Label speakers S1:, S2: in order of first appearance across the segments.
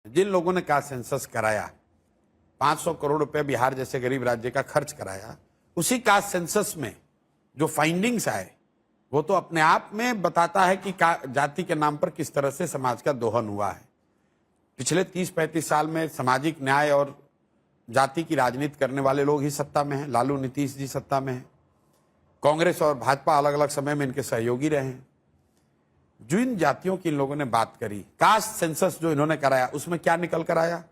S1: जिन लोगों ने caste census कराया, 500 करोड़ रुपए बिहार जैसे गरीब राज्य का खर्च कराया, उसी कास्ट सेंसस में जो फाइंडिंग्स आए वो तो अपने आप में बताता है कि जाति के नाम पर किस तरह से समाज का दोहन हुआ है। पिछले 30-35 साल में सामाजिक न्याय और जाति की राजनीति करने वाले लोग ही सत्ता में हैं। लालू नीतीश जी सत्ता में हैं, कांग्रेस और भाजपा अलग अलग समय में इनके सहयोगी रहे हैं। जिन जातियों की इन लोगों ने बात करी, कास्ट सेंसस जो इन्होंने कराया, उसमें क्या निकल कर आया?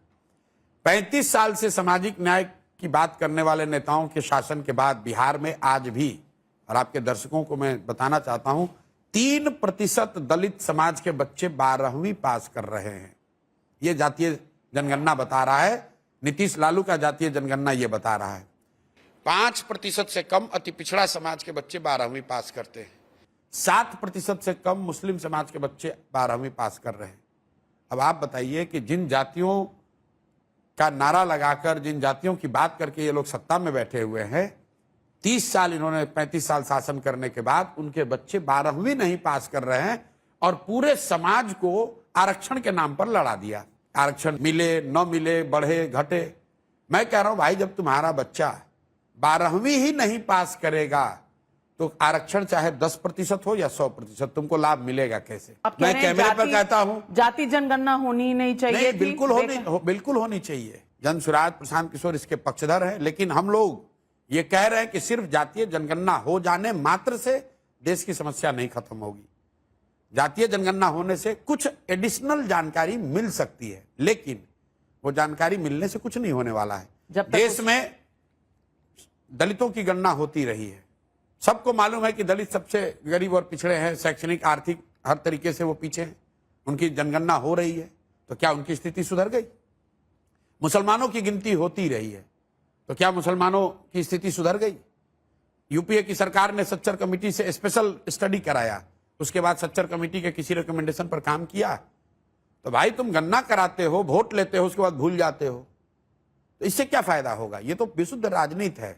S1: 35 साल से सामाजिक न्याय की बात करने वाले नेताओं के शासन के बाद बिहार में आज भी, और आपके दर्शकों को मैं बताना चाहता हूं, 3% दलित समाज के बच्चे 12वीं पास कर रहे हैं। यह जातीय जनगणना बता रहा है, नीतीश लालू का जातीय जनगणना यह बता रहा है। 5% से कम अति पिछड़ा समाज के बच्चे 12वीं पास करते हैं। 7% से कम मुस्लिम समाज के बच्चे 12वीं पास कर रहे हैं। अब आप बताइए कि जिन जातियों का नारा लगाकर, जिन जातियों की बात करके ये लोग सत्ता में बैठे हुए हैं, 30 साल इन्होंने 35 साल शासन करने के बाद उनके बच्चे 12वीं नहीं पास कर रहे हैं और पूरे समाज को आरक्षण के नाम पर लड़ा दिया। आरक्षण मिले न मिले, बढ़े घटे। मैं कह रहा हूं भाई, जब तुम्हारा बच्चा 12वीं ही नहीं पास करेगा तो आरक्षण चाहे 10% हो या 100%, तुमको लाभ मिलेगा कैसे? मैं कैमरे पर कहता हूं,
S2: जाति जनगणना होनी नहीं चाहिए।
S1: नहीं, बिल्कुल होनी चाहिए। जनसुराज प्रशांत किशोर इसके पक्षधर है, लेकिन हम लोग ये कह रहे हैं कि सिर्फ जातीय जनगणना हो जाने मात्र से देश की समस्या नहीं खत्म होगी। जातीय जनगणना होने से कुछ एडिशनल जानकारी मिल सकती है, लेकिन वो जानकारी मिलने से कुछ नहीं होने वाला है। देश में दलितों की गणना होती रही है, सबको मालूम है कि दलित सबसे गरीब और पिछड़े हैं, शैक्षणिक आर्थिक हर तरीके से वो पीछे हैं। उनकी जनगणना हो रही है तो क्या उनकी स्थिति सुधर गई? मुसलमानों की गिनती होती रही है तो क्या मुसलमानों की स्थिति सुधर गई? यूपीए की सरकार ने सच्चर कमेटी से स्पेशल स्टडी कराया, उसके बाद सच्चर कमेटी के किसी रिकमेंडेशन पर काम किया? तो भाई, तुम गणना कराते हो, वोट लेते हो, उसके बाद भूल जाते हो, तो इससे क्या फायदा होगा? ये तो विशुद्ध राजनीति है।